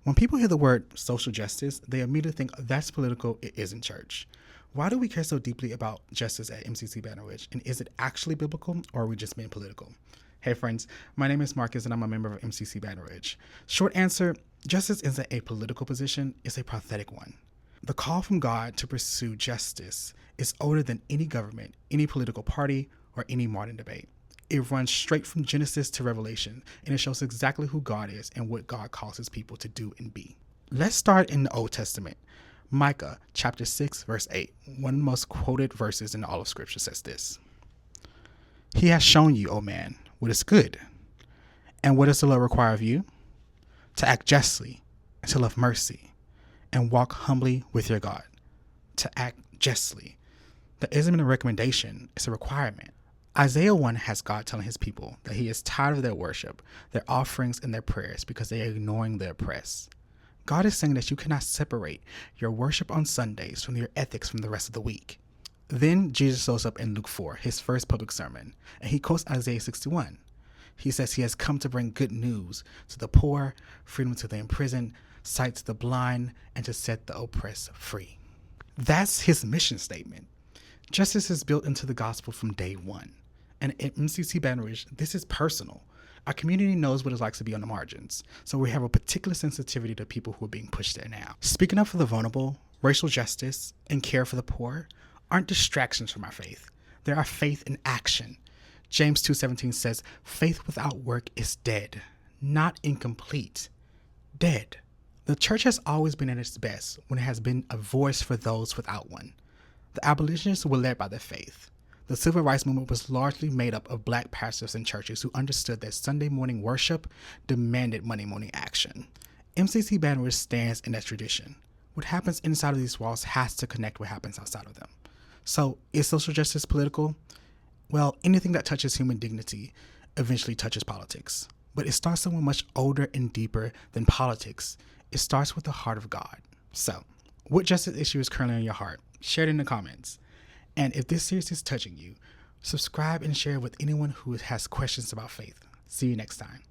When people hear the word social justice, they immediately think that's political, it isn't church. Why do we care so deeply about justice at MCC Baton Rouge? And is it actually biblical, or are we just being political? Hey friends, my name is Marcus and I'm a member of MCC Baton Rouge. Short answer, justice isn't a political position, it's a prophetic one. The call from God to pursue justice is older than any government, any political party, or any modern debate. It runs straight from Genesis to Revelation, and it shows exactly who God is and what God calls his people to do and be. Let's start in the Old Testament. Micah chapter 6 verse 8, one of the most quoted verses in all of Scripture, says this: He has shown you, O man, what is good. And what does the Lord require of you? To act justly, and to love mercy, and walk humbly with your God. To act justly. That isn't a recommendation, it's a requirement. Isaiah 1 has God telling his people that he is tired of their worship, their offerings, and their prayers because they are ignoring the oppressed. God is saying that you cannot separate your worship on Sundays from your ethics from the rest of the week. Then Jesus shows up in Luke 4, his first public sermon, and he quotes Isaiah 61. He says he has come to bring good news to the poor, freedom to the imprisoned, sight to the blind, and to set the oppressed free. That's his mission statement. Justice is built into the gospel from day one. And at MCC Baton Rouge, this is personal. Our community knows what it's like to be on the margins, so we have a particular sensitivity to people who are being pushed there now. Speaking up for the vulnerable, racial justice, and care for the poor aren't distractions from our faith. They are faith in action. James 2:17 says, faith without work is dead, not incomplete, dead. The church has always been at its best when it has been a voice for those without one. The abolitionists were led by their faith. The civil rights movement was largely made up of black pastors and churches who understood that Sunday morning worship demanded Monday morning action. MCC Baton Rouge stands in that tradition. What happens inside of these walls has to connect what happens outside of them. So, is social justice political? Well, anything that touches human dignity eventually touches politics. But it starts somewhere much older and deeper than politics. It starts with the heart of God. So, what justice issue is currently on your heart? Share it in the comments. And if this series is touching you, subscribe and share with anyone who has questions about faith. See you next time.